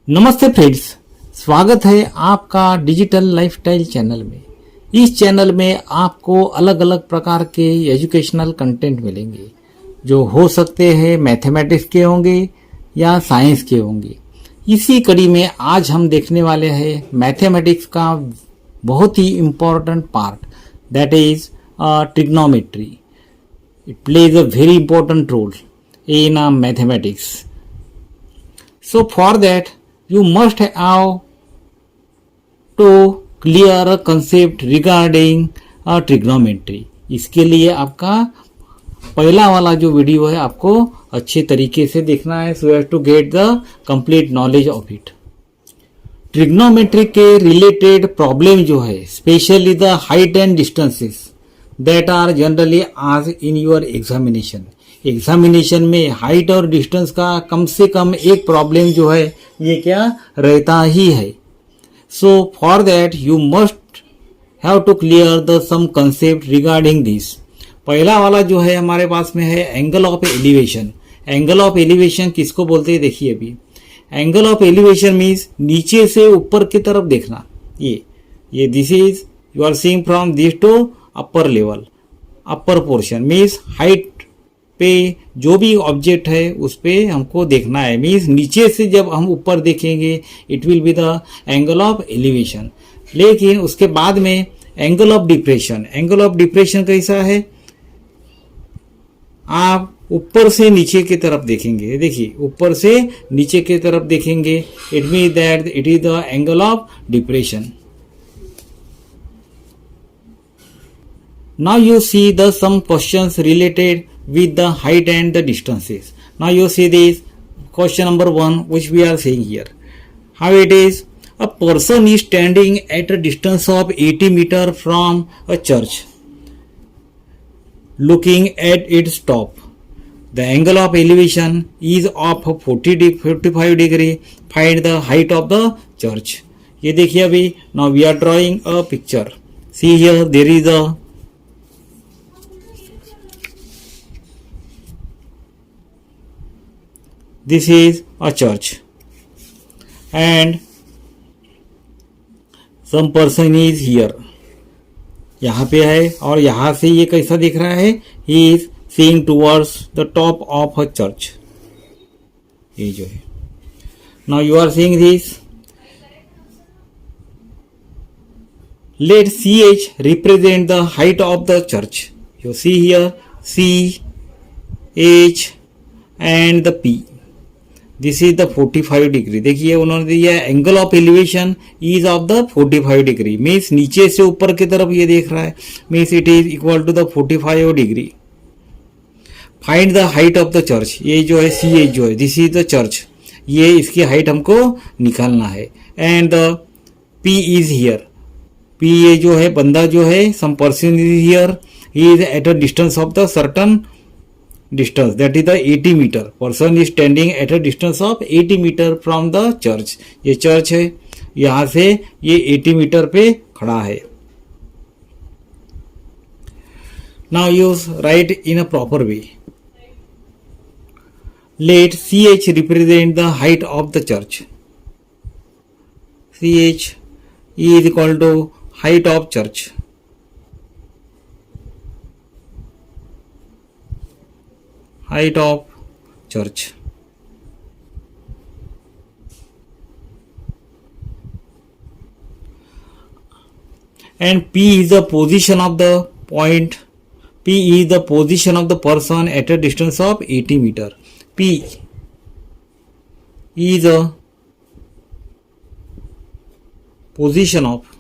नमस्ते फ्रेंड्स, स्वागत है आपका डिजिटल लाइफस्टाइल चैनल में। इस चैनल में आपको अलग अलग प्रकार के एजुकेशनल कंटेंट मिलेंगे जो हो सकते हैं मैथमेटिक्स के होंगे या साइंस के होंगे। इसी कड़ी में आज हम देखने वाले हैं मैथमेटिक्स का बहुत ही important part, that is trigonometry. It plays a very important role in mathematics. So for that you must have to clear a concept regarding trigonometry. इसके लिए आपका पहला वाला जो वीडियो है आपको अच्छे तरीके से देखना है, so as to get the complete knowledge of it. Trigonometry के रिलेटेड प्रॉब्लम जो है, specially the height and distances that are generally आज इन योर एग्जामिनेशन में हाइट और डिस्टेंस का कम से कम एक प्रॉब्लम जो है ये क्या रहता ही है। So for that you must have to clear the some concept regarding this. पहला वाला जो है हमारे पास में है angle of elevation. Angle of elevation किसको बोलते हैं देखिए अभी। एंगल ऑफ एलिवेशन मीन्स नीचे से ऊपर की तरफ देखना। ये this is you are seeing from this to upper level. Upper portion means height पे जो भी ऑब्जेक्ट है उस पे हमको देखना है। मीन्स नीचे से जब हम ऊपर देखेंगे it will be the angle of elevation. लेकिन उसके बाद में angle of depression. Angle of depression कैसा है, आप ऊपर से नीचे की तरफ देखेंगे। देखिए ऊपर से नीचे की तरफ देखेंगे, it mean that it is the angle of depression. Now you see the some questions related with the height and the distances. Now you see this question number 1 which we are seeing here. How it is? A person is standing at a distance of 80 meter from a church, looking at its top. The angle of elevation is of 45 degree. Find the height of the church. ये देखिए अभी now we are drawing a picture. See here there is a this is a church and some person is here. यहाँ पे है और यहाँ से ये कैसा दिख रहा है, he is seeing towards the top of a church. ये जो है now you are seeing this. Let CH represent the height of the church. You see here C, H and the P. This is the 45 degree. देखिए उन्होंने दिया angle of elevation is of the 45 degree. Means नीचे से ऊपर की तरफ ये देख रहा है, means it is equal to the 45 degree. Find the height of the church. ये जो है सी एच जो है दिस इज द चर्च, ये इसकी हाइट हमको निकालना है। And the P is here. P ये जो है बंदा जो है some person is here, he is at a distance of the certain distance, that is the 80 meter. Person is standing at a distance of 80 meter from the church. ये church है, यहाँ से ये 80 मीटर पे खड़ा है। Now you write in a proper way. Let CH represent the height of the church. CH is equal to height of church. Height of church. And P is the position of the point. P is the position of the person at a distance of 80 meter. P is a position of,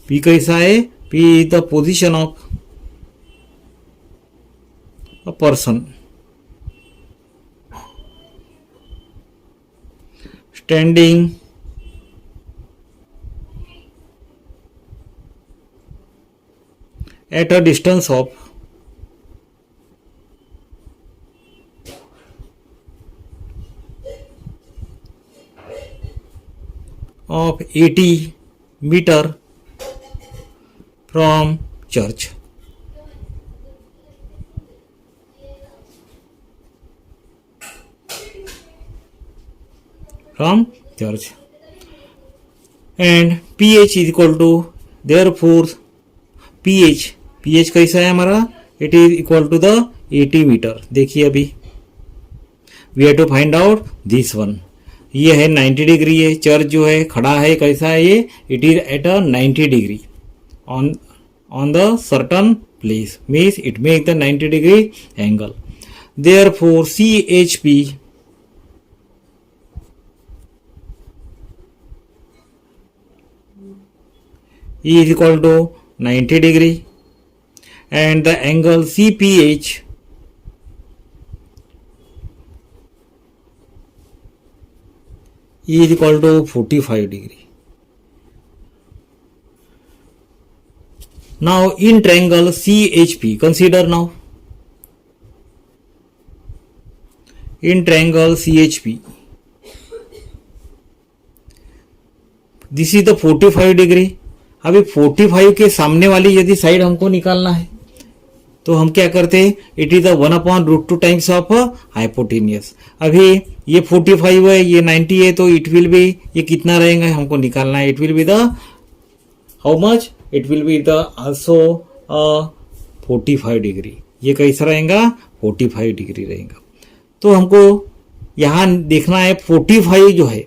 P कैसा है, P is the position of a person standing at a distance of 80 meter from church. from church. And pH is equal to, therefore pH कैसा है हमारा, it is equal to the 80 metre. देखिए अभी we have to find out this one. ये है 90 degree है, church जो है खड़ा है कैसा है ये, it is at a 90 degree on the certain place, means it make the 90 degree angle. Therefore CHP is equal to 90 degree and the angle CPH is equal to 45 degree. Now in triangle CHP, consider now in triangle CHP, this is the 45 degree. अभी 45 के सामने वाली यदि side हमको निकालना है तो हम क्या करते हैं, it is the 1/√2 times of hypotenuse. अभी ये 45 है, ये 90 है, तो इट विल बी, ये कितना रहेगा हमको निकालना है, it will be the how much, it will be the also 45 degree. ये कैसा रहेगा, 45 डिग्री रहेगा. तो हमको यहाँ देखना है 45 जो है,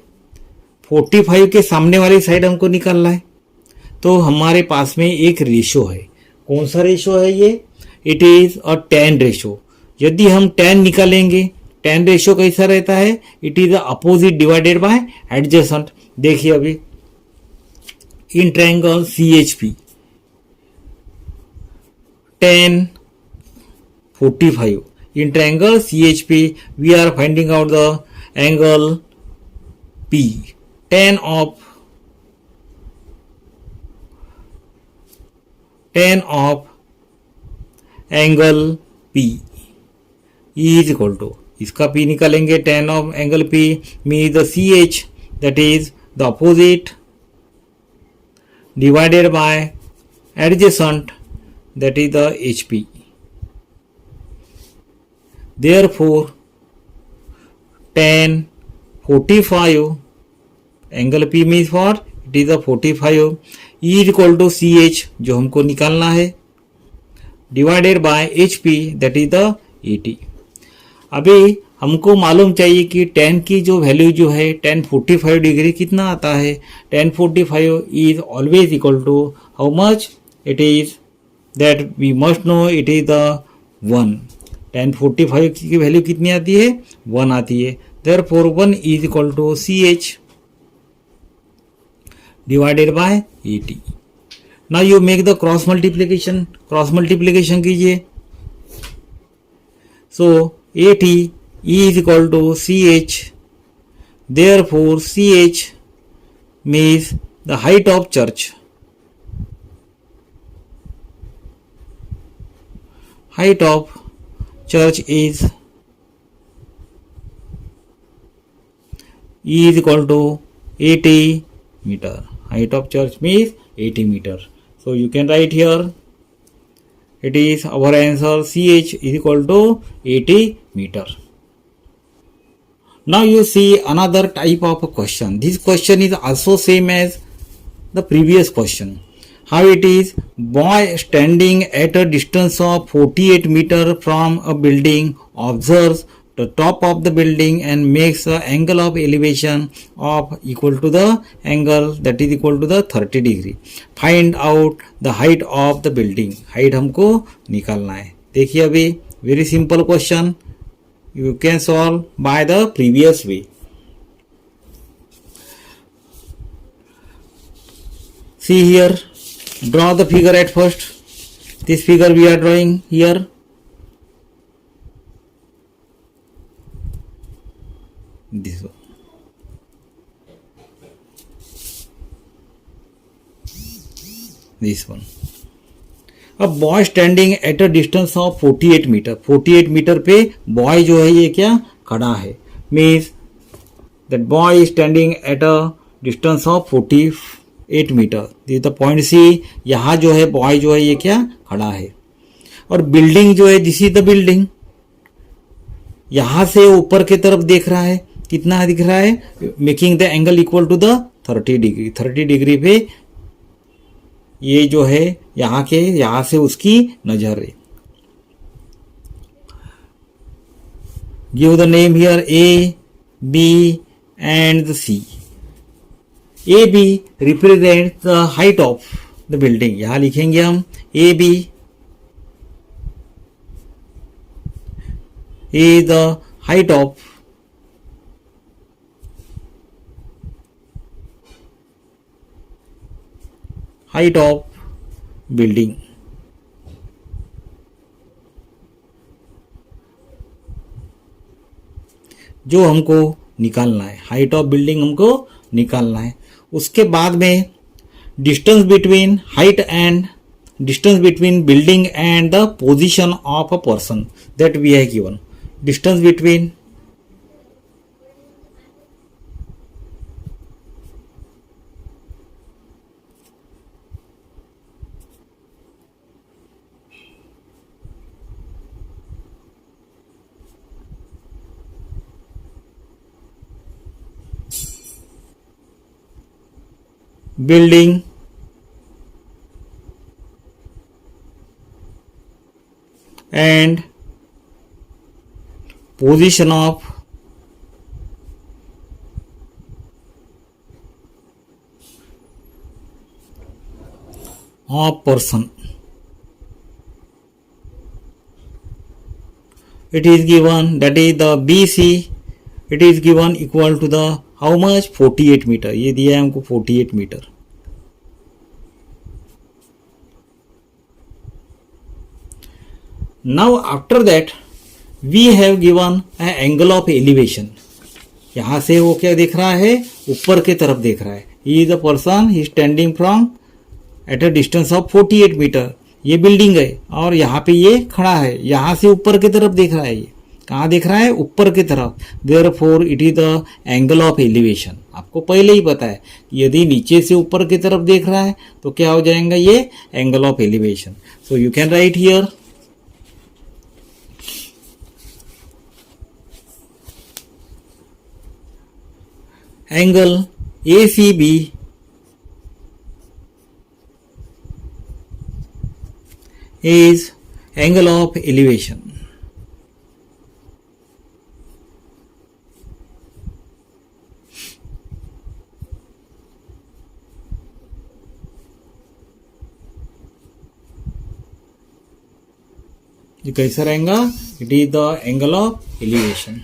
45 के सामने वाली साइड हमको निकालना है. तो हमारे पास में एक रेशो है. कौन सा रेशो है ये, it is a tan ratio. यदि हम tan निकालेंगे, tan रेशो कैसा रहता है, it is opposite divided by adjacent. देखिए अभी in triangle CHP tan 45, in triangle CHP we are finding out the angle P. Tan of angle P is equal to, इसका P निकालेंगे, tan of angle P means the CH, that is the opposite divided by adjacent, that is the HP. Therefore tan 45 angle P means for, it is the 45 is equal to CH जो हमको निकालना है, divided by HP, that is the 80. अभी हमको मालूम चाहिए कि tan की जो वैल्यू जो है, tan 45 डिग्री कितना आता है. tan 45 is always equal to how much, it is that we must know, it is the 1. tan 45 की वैल्यू कितनी आती है, 1 आती है. Therefore 1 is equal to CH divided by 80. Now you make the cross multiplication कीजिए. So 80 is equal to CH. Therefore CH means the height of church. Height of church is equal to 80 meter. Height of church means 80 meter. So you can write here, it is our answer, CH is equal to 80 meter. Now you see another type of a question. This question is also same as the previous question. How it is, boy standing at a distance of 48 meter from a building observes the top of the building and makes the angle of elevation of equal to the angle, that is equal to the 30 degree. Find out the height of the building. Height हमको निकालना है. देखिए अभी very simple question. You can solve by the previous way. See here, draw the figure at first. This figure we are drawing here. This one. This one. A boy standing at a distance of 48 metre. 48 metre पे boy जो है ये क्या खड़ा है. Means that boy is standing at a distance of 48 metre. This the point C. यहाँ जो है बॉय जो है ये क्या खड़ा है. और बिल्डिंग जो है, दिस इज द बिल्डिंग. यहाँ से ऊपर की तरफ देख रहा है. कितना दिख रहा है, making the angle equal to the 30 degree. 30 degree पे ये जो है यहाँ से उसकी नजर है। Give the name here A, B and C. A B represent the height of the building. यहां लिखेंगे हम A B is the height of building। जो हमको निकालना है, हाइट ऑफ बिल्डिंग हमको निकालना है। उसके बाद में distance between height and distance between building and the position of a person that we have given. Distance between building and position of person, it is given, that is the BC, it is given equal to the how much, 48 metre. ये दिया है हमको 48 metre. Now after that we have given an angle of elevation। यहां से वो क्या देख रहा है, ऊपर के तरफ देख रहा है। He is a person, he is standing from at a distance of 48 metre. ये बिल्डिंग है और यहाँ पे ये खड़ा है, यहाँ से ऊपर की तरफ देख रहा है। ये कहाँ देख रहा है, ऊपर की तरफ। Therefore it is the angle of elevation. आपको पहले ही पता है यदि नीचे से ऊपर की तरफ देख रहा है तो क्या हो जाएगा, ये angle of elevation. So you can write here angle ACB is angle of elevation। ये कैसा रहेगा, it is the angle of elevation.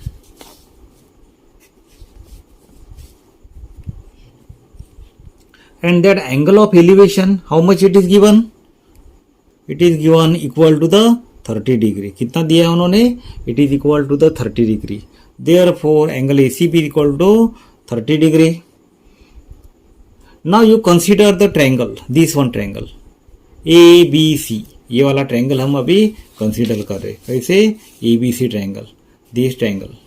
and that angle of elevation how much it is given, it is given equal to the 30 degree। कितना दिया उन्होंने, it is equal to the 30 degree। therefore angle ACB is equal to 30 degree। now you consider the triangle, this one triangle ABC। ये वाला triangle हम अभी consider कर रहे। कैसे, ABC triangle, this triangle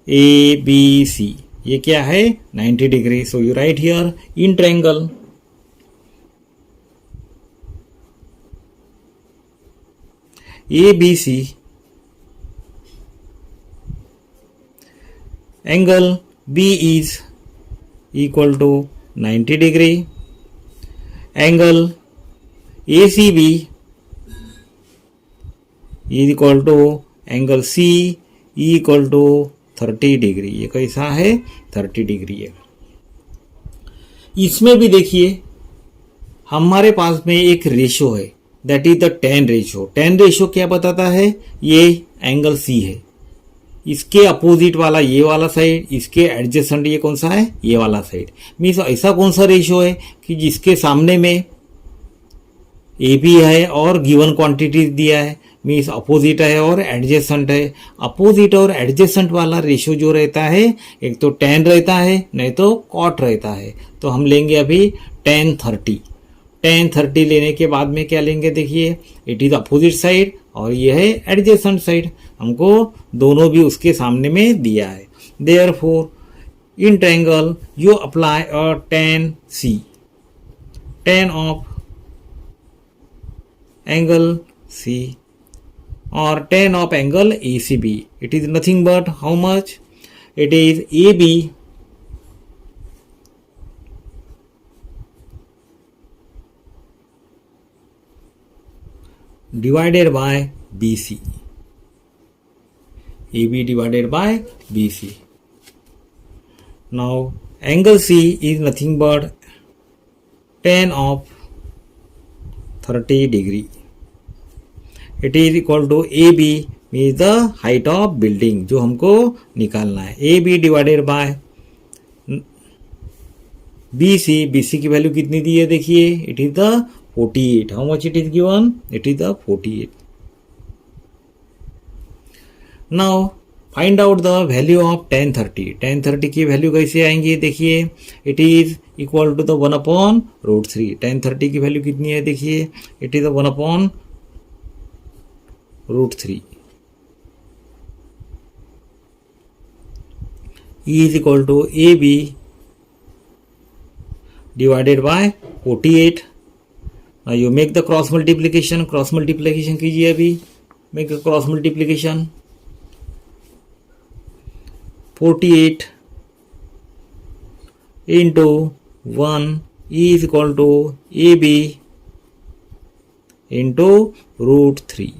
ABC, ये क्या है, 90 degree. So you right here in triangle ABC angle B is equal to 90 degree। angle ACB is equal to angle C equal to 30 degree. ये कैसा है, 30 डिग्री है। इसमें भी देखिए हमारे पास में एक रेशो है, that is the tan ratio. tan ratio क्या बताता है, ये एंगल C है, इसके अपोजिट वाला ये वाला साइड, इसके एडजेसेंट ये कौन सा है, ये वाला साइड। मीन्स ऐसा कौन सा रेशो है कि जिसके सामने में AB है और गिवन क्वांटिटी दिया है, मीन्स अपोजिट है और एडजेसेंट है। अपोजिट और एडजेसेंट वाला रेशो जो रहता है, एक तो tan रहता है नहीं तो cot रहता है। तो हम लेंगे अभी tan 30। tan 30 लेने के बाद में क्या लेंगे, देखिए इट इज अपोजिट साइड और ये है एडजेसेंट साइड। हमको दोनों भी उसके सामने में दिया है। Therefore in triangle you apply a tan C, tan of angle C or tan of angle ACB, it is nothing but how much, It is AB divided by BC. AB divided by BC. Now angle C is nothing but tan of 30 degree. It is equal to AB means the height of building जो हमको निकालना है. AB divided by BC. BC की value कितनी दी है देखिए. It is the 48. How much it is given? It is the 48. Now find out the value of tan 30. Tan 30 की वैल्यू कैसे आएंगी देखिए. It is equal to the 1 upon root 3. tan 30 की वैल्यू कितनी है देखिए. It is the 1 upon root 3. E is equal to AB divided by 48. Now you make the cross multiplication. Cross multiplication कीजिए अभी. Make a cross multiplication. 48 into 1 is equal to AB into root 3.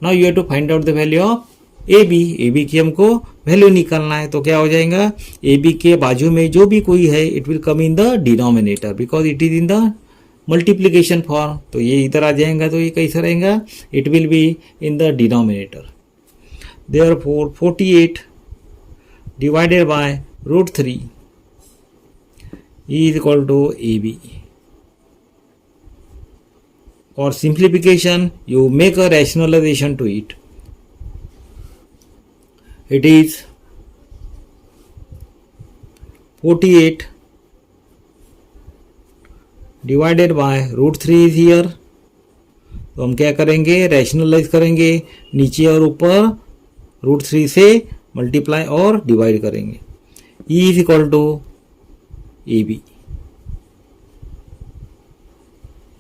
Now you have to find out the value of AB. AB की हमको value निकालना है. तो क्या हो जाएगा. AB के बाजू में जो भी कोई है it will come in the denominator because it is in the multiplication form. तो ये इधर आ जाएगा. तो ये कैसा रहेगा. It will be in the denominator. Therefore 48 divided by root 3 is equal to AB. For simplification, you make a rationalization to it. It is 48 divided by root 3 is here. तो हम क्या करेंगे. रैशनलाइज करेंगे. नीचे और ऊपर रूट 3 से multiply और डिवाइड करेंगे. E is equal to AB.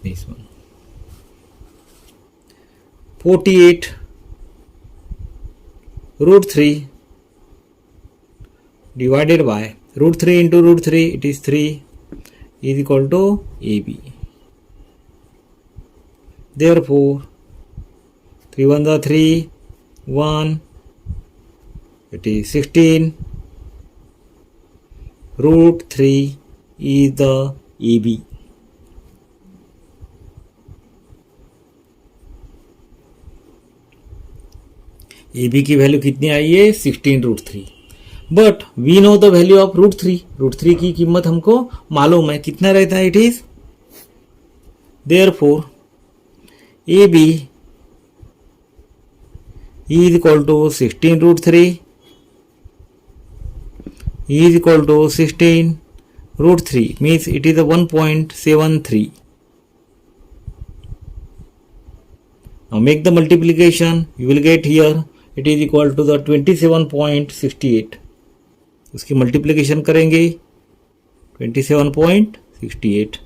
This one 48 root 3 divided by root 3 into root 3 it is 3 is equal to AB. Therefore 3 1 the 3 1 it is 16 root 3 is the AB. AB की value कितनी आई है 16 root 3. But we know the value of root 3. Root 3 की कीमत हमको मालूम है कितना रहता है. It is therefore AB is equal to 16 root 3 is equal to 16 root 3 means it is a 1.73. Now make the multiplication. You will get here it is equal to the 27.68. उसकी multiplication करेंगे 27.68.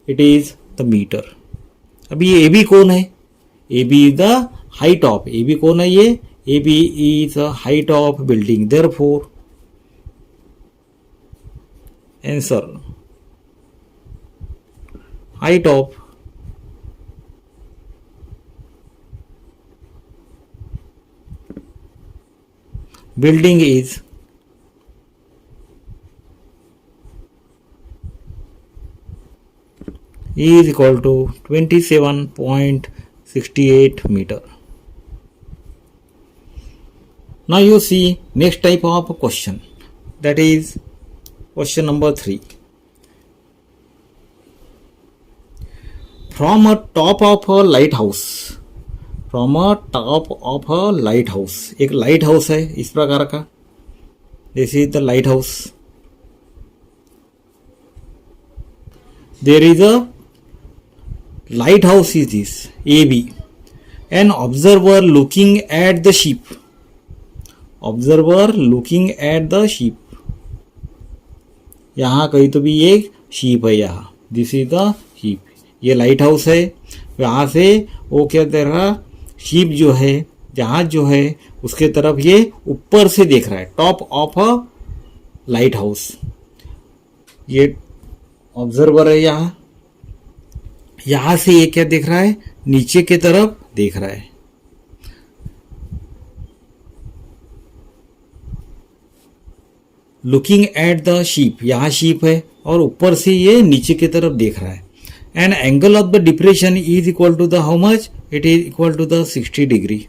It is the metre. अभी ये AB कौन है. AB is the height of. AB कौन है ये. AB is the height of building. Therefore answer height of building is equal to 27.68 meter. Now you see next type of question, that is question number 3. From a top of a lighthouse, from a top of a lighthouse. एक lighthouse है इस प्रकार का. This is the lighthouse. There is a lighthouse is this AB. An observer looking at the ship. Observer looking at the ship. यहाँ कहीं तो भी एक शिप है. यहाँ दिस इज द शिप. ये लाइट हाउस है. यहाँ से वो क्या तेरा शिप जो है जहाज जो है उसके तरफ ये ऊपर से देख रहा है, top of a light house. ये ऑब्जर्वर है, यहां से ये क्या देख रहा है, नीचे की तरफ देख रहा है। लुकिंग एट द शिप, यहां शिप है और ऊपर से ये नीचे की तरफ देख रहा है। And angle of the depression is equal to the how much, it is equal to the 60 degree.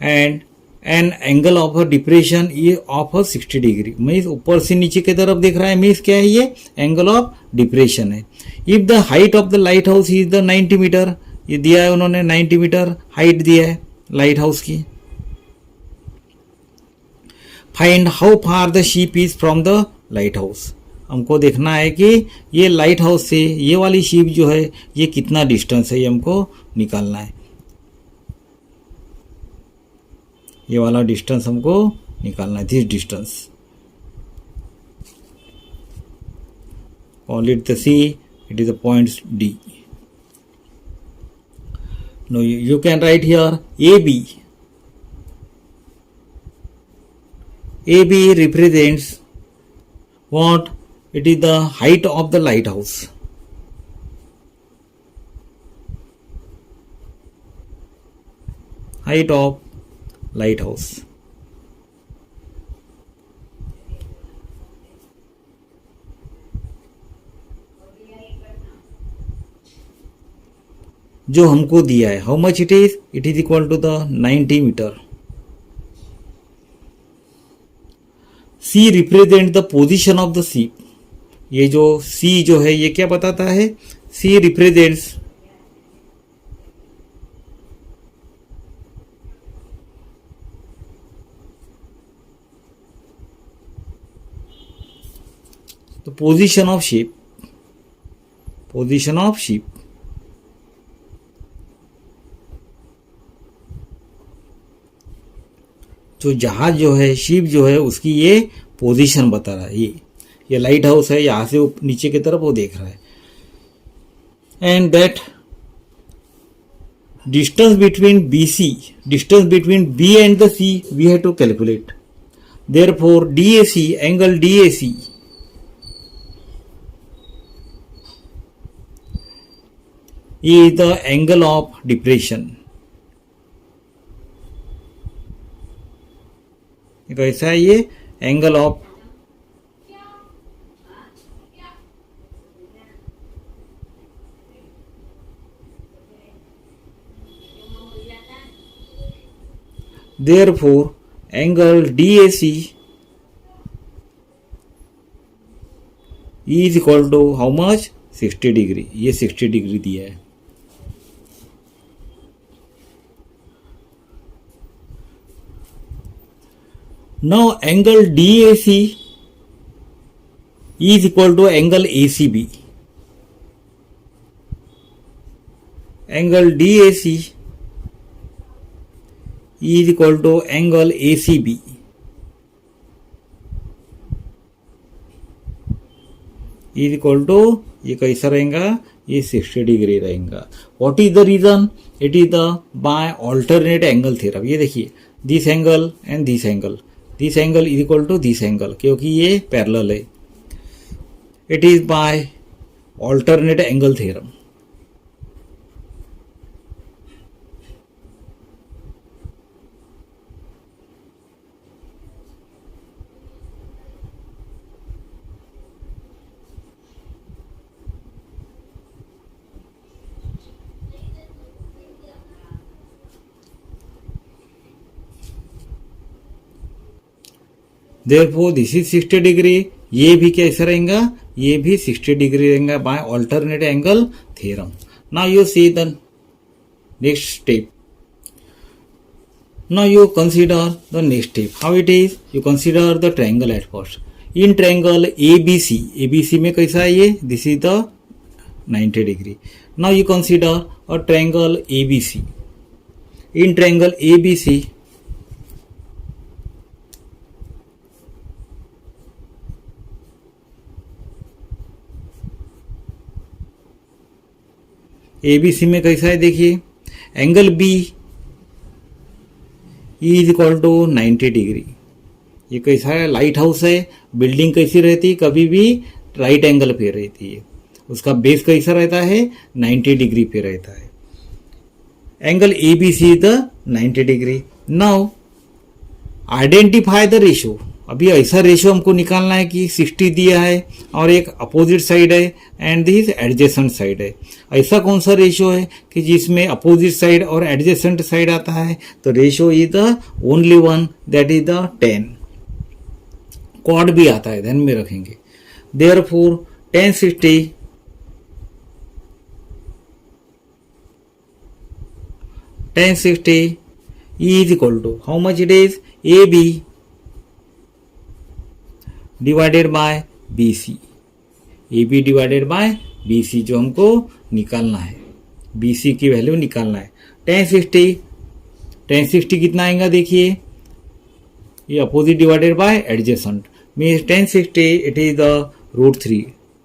And an angle of a depression is of a 60 degree, means ऊपर से नीचे की तरफ देख रहा है, मीन्स क्या है, ये एंगल ऑफ डिप्रेशन है। If the height of the lighthouse is the 90 metre, ये दिया है उन्होंने 90 मीटर हाइट दिया है लाइट हाउस की। Find how far the ship is from the lighthouse, हमको देखना है कि ये लाइट हाउस से ये वाली शिप जो है ये कितना डिस्टेंस है, ये हमको निकालना है। ये वाला डिस्टेंस हमको निकालना है, this distance. Call it the C, it is the point D. No you can write here A B. AB represents what? It is the height of the lighthouse. Height of lighthouse. जो हमको दिया है, how much it is? It is equal to the 90 metre. C represent the position of the ship, ये जो C जो है ये क्या बताता है, C represents the position of ship, position of ship. जो जहाज जो है, शिप जो है, उसकी ये पोजीशन बता रहा है। ये लाइट हाउस है, यहां से नीचे की तरफ वो देख रहा है। And that distance between BC, distance between B and the C we have to calculate. Therefore DAC, angle DAC is the angle of depression। कैसा है ये angle of, therefore angle DAC is equal to how much, 60 degree. ये 60 degree दिया है। Now angle DAC is equal to angle ACB. Angle DAC is equal to angle ACB. is equal to, ये कैसा रहेगा, ये 60 डिग्री रहेगा। What is the reason? It is the by alternate angle theorem। ये देखिए, this angle and this angle, this angle is equal to this angle, क्योंकि ये parallel है। It is by alternate angle theorem. Therefore this is 60 degree, ये भी कैसा रहेगा, ये भी 60 डिग्री रहेगा by alternate angle theorem. Now you see the next step. Now you consider the next step. How it is, you consider the triangle at first. In triangle ABC, ABC में कैसा है ये, this is the 90 degree. Now you consider a triangle ABC। In triangle ABC ABC में कैसा है, देखिए angle B E is equal to 90 degree. ये कैसा है, लाइट हाउस है। बिल्डिंग कैसी रहती है, कभी भी राइट एंगल पे रहती है। उसका बेस कैसा रहता है, 90 डिग्री पे रहता है। Angle A B C the 90 degree. Now identify the ratio. अभी ऐसा रेशो हमको निकालना है कि 60 दिया है और एक अपोजिट साइड है एंड दिस एडजेसेंट साइड है। ऐसा कौन सा रेशो है कि जिसमें अपोजिट साइड और एडजेसेंट साइड आता है? तो ratio is the only one, that is the 10। Quad भी आता है, ध्यान में रखेंगे। Therefore 1060 is equal to how much it is, AB divided by BC। AB divided by BC जो हमको निकालना है, BC की वैल्यू निकालना है। 1060 कितना आएगा देखिए, ये opposite divided by adjacent means 1060 it is the √3।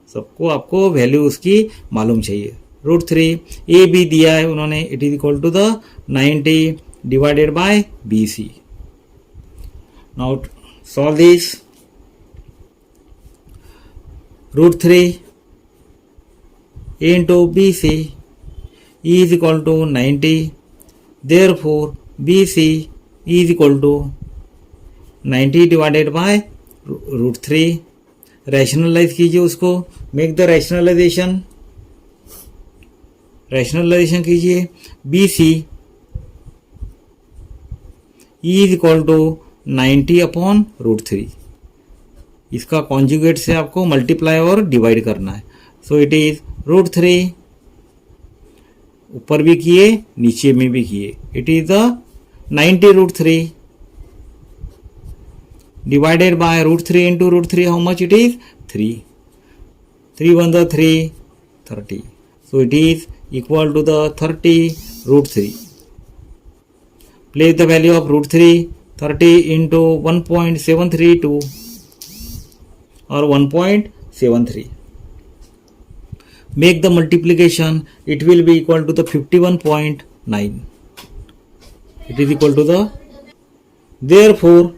सबको आपको वैल्यू उसकी मालूम चाहिए। √3 ए बी दिया है उन्होंने, it is equal to the 90 divided by BC। Now solve this. √3 into BC is equal to 90, therefore BC is equal to 90 divided by √3। Rationalise कीजिए उसको, मेक द रैशनलाइजेशन कीजिए। BC is equal to 90 upon √3। इसका conjugate से आपको multiply और divide करना है। So it is √3, ऊपर भी किए नीचे में भी किए। It is the 90 √3 divided by √3 into √3, how much it is? 3. 3 1 the 3, 30. So it is equal to the 30 √3. Place the value of √3, 30 into 1.732 or 1.73. Make the multiplication, it will be equal to the 51.9. It is equal to the, therefore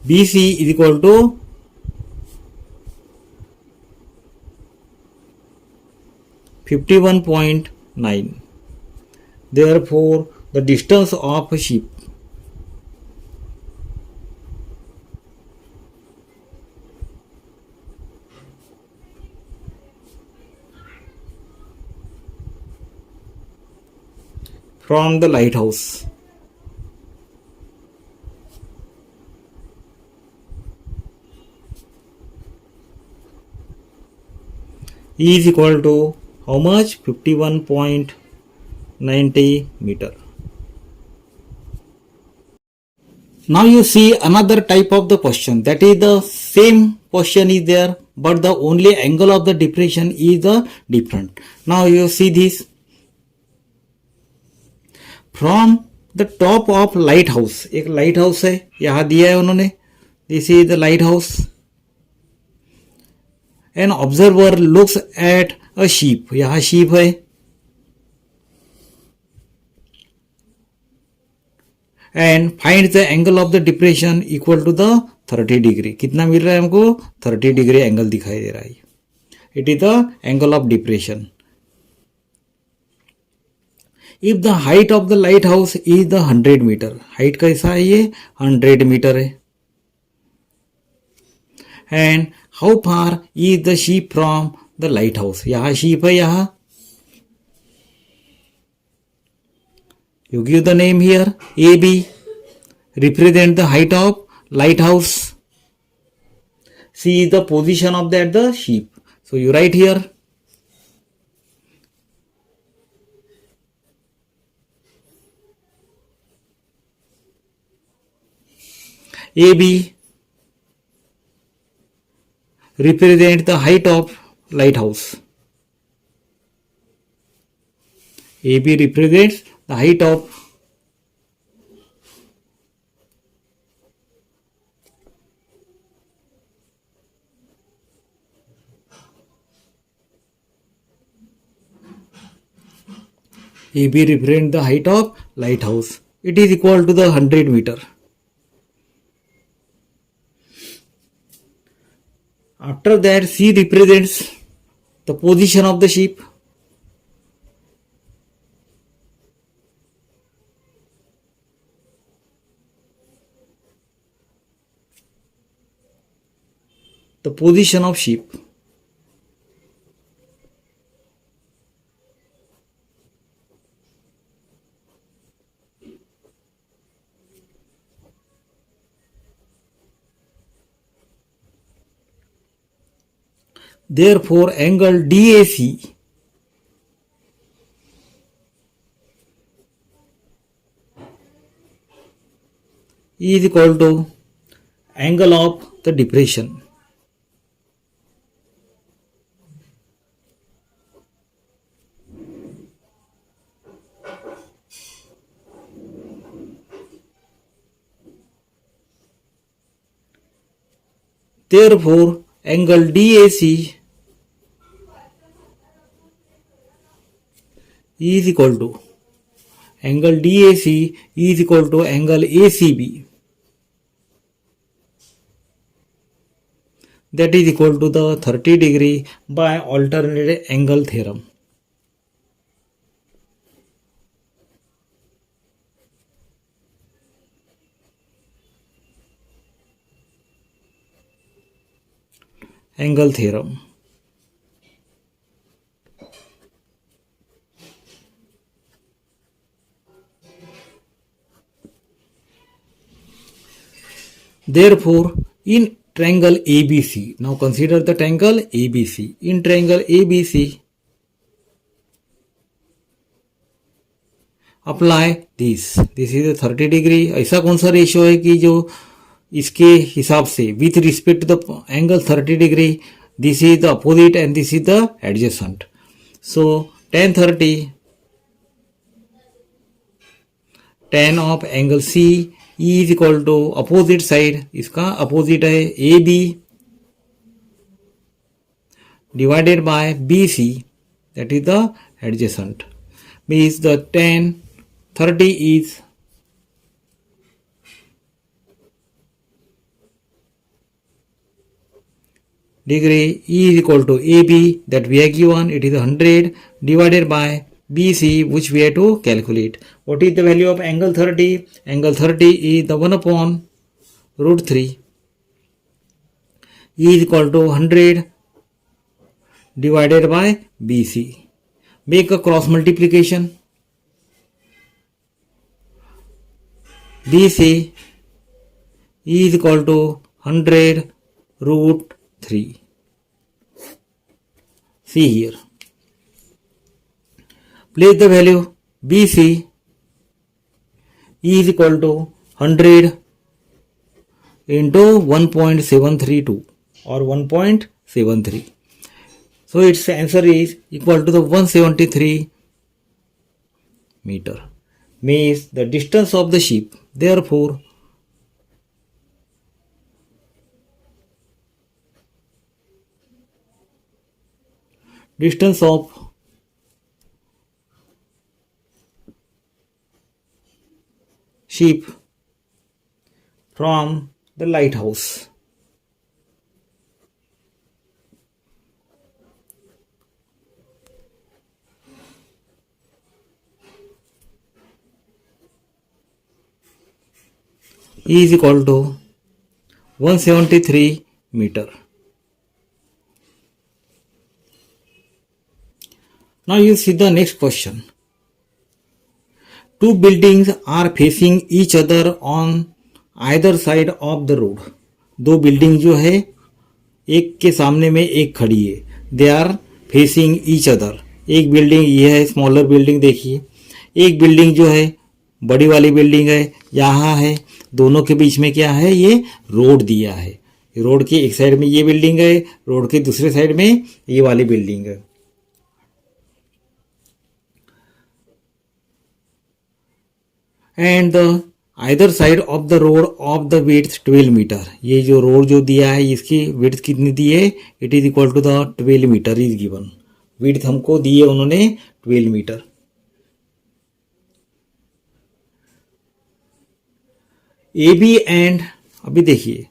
BC is equal to 51.9. Therefore the distance of a ship from the lighthouse is equal to how much? 51.90 meter. Now you see another type of the question, that is the same question is there but the only angle of the depression is the different. Now you see this from the top of lighthouse, एक lighthouse है यहां दिया है उन्होंने, this is the lighthouse. An observer looks at a ship, यहां ship है, and find the angle of the depression equal to the 30 degree. कितना मिल रहा है हमको? 30 डिग्री एंगल दिखाई दे रहा है। It is the angle of depression. If the height of the lighthouse is the 100 metre, height कैसा है ये? 100 मीटर है। And how far is the ship from the lighthouse, यहां शीप है, यहां you give the name here, AB represent the height of lighthouse, C is the position of the sheep, so you write here AB represent the height of lighthouse, AB represents the height of AB represent the height of lighthouse. it is equal to the 100 meter. After that, C represents the position of the ship. The position of ship. Therefore, angle DAC is equal to angle of the depression. Therefore, angle DAC is equal to angle DAC is equal to angle ACB, that is equal to the 30 degree by alternate angle theorem. Angle theorem. Therefore, in triangle ABC, now consider the triangle ABC. In triangle ABC, apply this. This is a 30 degree. ऐसा कौन सा ratio है कि जो इसके हिसाब से with respect to the angle 30 degree, this is the opposite and this is the adjacent. So tan 30, tan of angle C is equal to opposite side, इसका opposite है AB divided by BC, that is the adjacent. Means the tan 30 is degree is equal to AB, that we are given, it is 100 divided by BC, which we have to calculate. What is the value of angle 30? Angle 30 is the 1 upon root 3 is equal to 100 divided by BC. Make a cross multiplication. BC is equal to 100 root 3. See here. Place the value. BC is equal to 100 into 1.732 or 1.73. So its answer is equal to the 173 meter. Means the distance of the ship. Therefore, distance of ship from the lighthouse is equal to 173 meter. Now you see the next question. Two buildings are facing each other on either side of the road. दो building जो है एक के सामने में एक खड़ी है. They are facing each other. एक बिल्डिंग ये है, स्मॉलर बिल्डिंग देखिए. एक बिल्डिंग जो है बड़ी वाली बिल्डिंग है यहाँ है. दोनों के बीच में क्या है, ये रोड दिया है. रोड की एक साइड में ये बिल्डिंग है, रोड के दूसरे साइड में ये वाली बिल्डिंग है. And the either side of the road of the width 12 metre. ये जो रोड जो दिया है इसकी विड्थ कितनी दी है, it is equal to the 12 metre is given. Width हमको दी है उन्होंने 12 मीटर. ए बी एंड, अभी देखिए,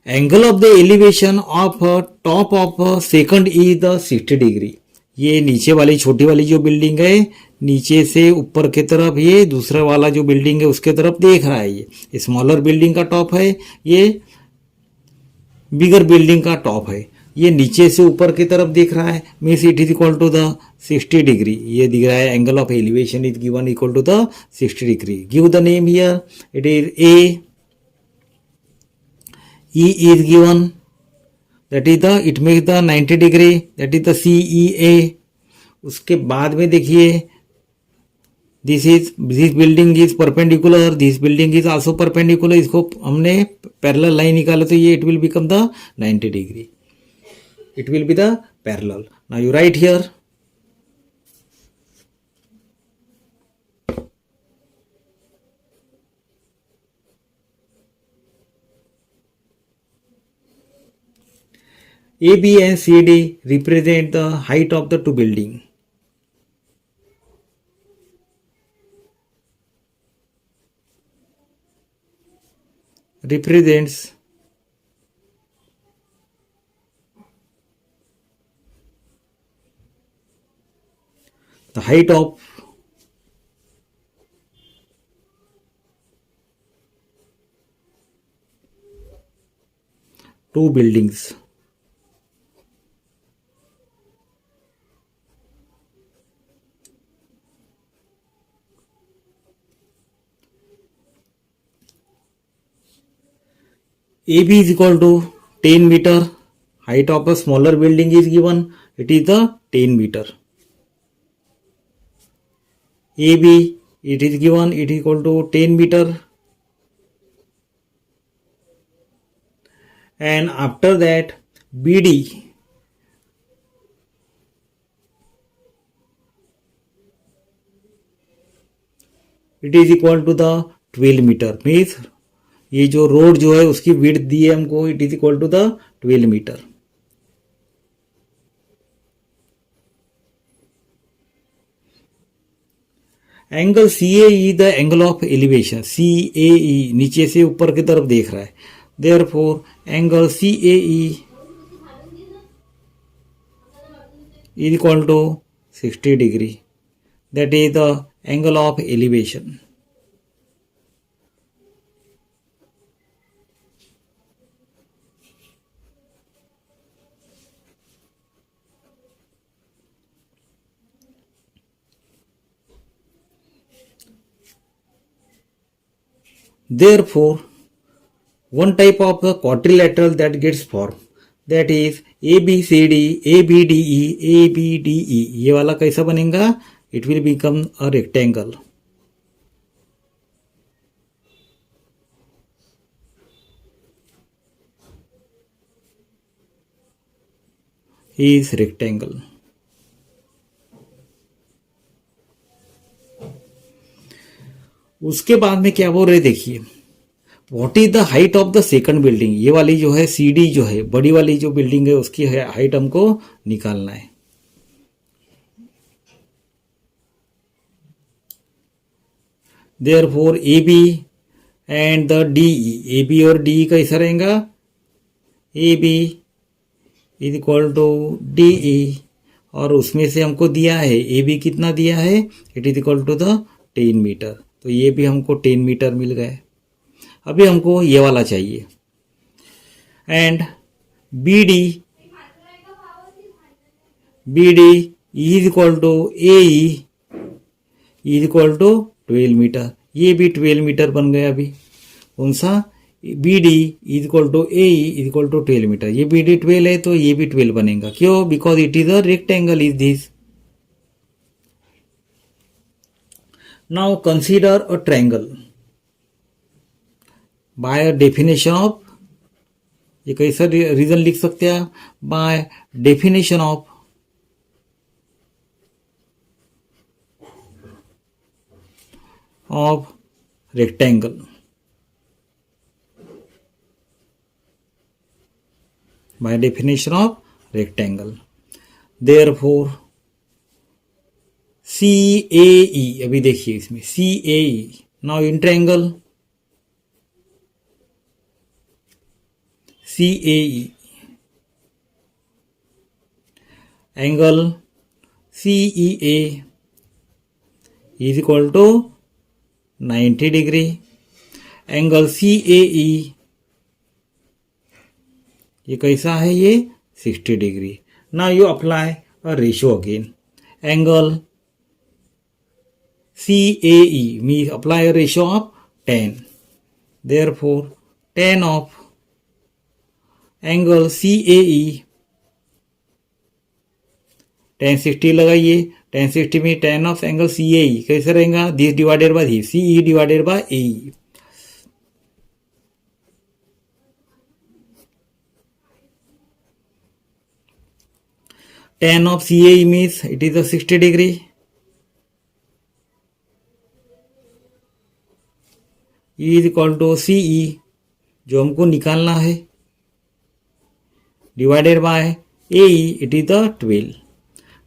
angle of the elevation of top of second is the 60 degree. ये नीचे वाली छोटी वाली जो बिल्डिंग है, नीचे से ऊपर की तरफ ये दूसरा वाला जो बिल्डिंग है उसके तरफ देख रहा है। ये स्मॉलर बिल्डिंग का टॉप है, ये बिगर बिल्डिंग का टॉप है। ये नीचे से ऊपर की तरफ देख रहा है, means it is equal to the 60 degree. ये दिख रहा है angle of elevation is given equal to the 60 degree. Give the name here, it is A, E is given, that is the, it makes the 90 degree, that is the CEA। उसके बाद में देखिए, this building is perpendicular, this building is also perpendicular। इसको हमने parallel line निकाला तो ये it will become the 90 degree, it will be the parallel। now you write here, A, B and C, D represent the height of the two building। represents the height of two buildings। AB is equal to 10 meter, height of a smaller building is given, it is the 10 meter। AB it is given, it is equal to 10 meter, and after that BD it is equal to the 12 meter, means ये जो road जो है उसकी width दी है हमको, it is equal to the 12 metre. Angle C A E the angle of elevation, C A E नीचे से ऊपर की तरफ देख रहा है, therefore angle C A E is equal to 60 degree, that is the angle of elevation. Therefore, one type of the quadrilateral that gets formed, that is ABCD, ABDE, ABDE, ये वाला कैसा बनेगा? It will become a rectangle। is rectangle। उसके बाद में क्या बोल रहे देखिए, what is the height of the second building. ये वाली जो है CD जो है बड़ी वाली जो बिल्डिंग है उसकी हाइट हमको निकालना है। Therefore AB and the DE, AB और DE कैसा रहेगा? AB is equal to DE, और उसमें से हमको दिया है AB कितना दिया है, it is equal to the 10 metre, तो ये भी हमको 10 मीटर मिल गए। अभी हमको ये वाला चाहिए, and BD is equal to AE is equal to 12 metre, ये भी 12 मीटर बन गया। अभी कौन सा? BD is equal to AE is equal to 12 metre, ये BD 12 है तो ये भी 12 बनेगा। क्यों? Because it is a rectangle is this. Now consider a triangle by a definition of, ये कैसा रीजन लिख सकते हैं? By definition of rectangle, by definition of rectangle. Therefore CAE, अभी देखिए इसमें CAE, now in triangle CAE. Angle CEA is equal to 90 degree. Angle CAE ये कैसा है, ये 60 degree. Now you apply a ratio again. Angle CAE means apply a ratio of 10. Therefore, tan of angle CAE, tan 60 लगाइए. tan 60 में tan of angle CAE कैसे रहेगा, this divided by this, CE divided by AE. Tan of CAE means it is a 60 degree. E is equal to CE जो हमको निकालना है, divided by AE, it is the 12.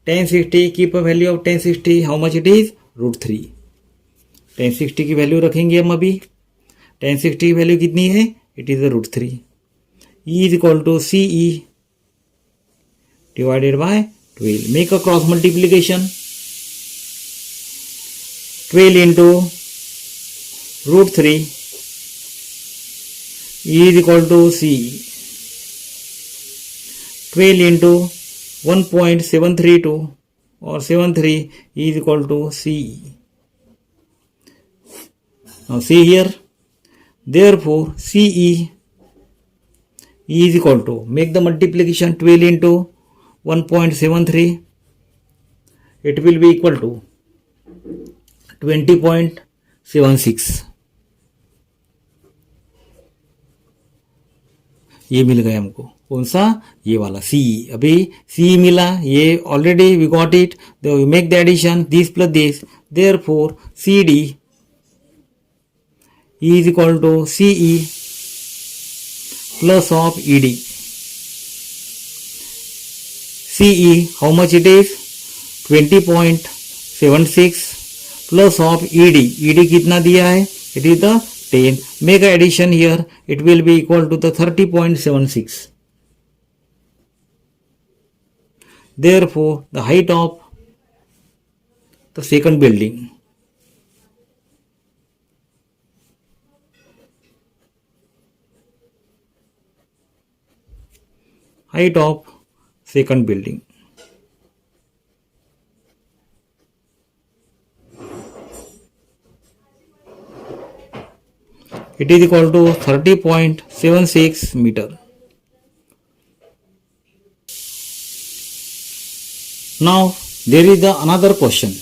tan 60, keep a value of tan 60, how much it is, √3. tan 60 की value रखेंगे हम अभी. tan 60 की value कितनी है, it is √3. E is equal to CE divided by 12. Make a cross multiplication. 12 into √3 E is equal to CE. 12 into 1.732 or 73 is equal to CE. Now see here. Therefore, CE is equal to, make the multiplication, 12 into 1.73. It will be equal to 20.76. ये मिल गया हमको. कौन सा, ये वाला CE. अभी CE मिला, ये already we got it. We make the addition, this plus this. Therefore CD is equal to CE plus of ED. CE, how much it is, 20.76 plus of ED. ED कितना दिया है, it is the 10. Make an addition here, it will be equal to the 30.76. Therefore, the height of the second building, height of second building, it is equal to 30.76 meter. Now there is another question.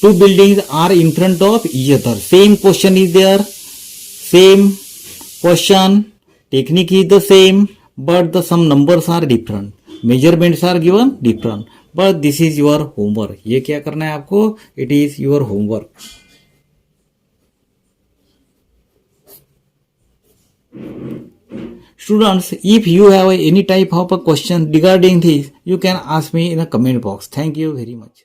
Two buildings are in front of each other. Same question is there. Same question. Technique is the same, but the some numbers are different. Measurements are given different. But this is your homework. ये क्या करना है आपको? It is your homework. Students, if you have any type of a question regarding this, you can ask me in a comment box. Thank you very much.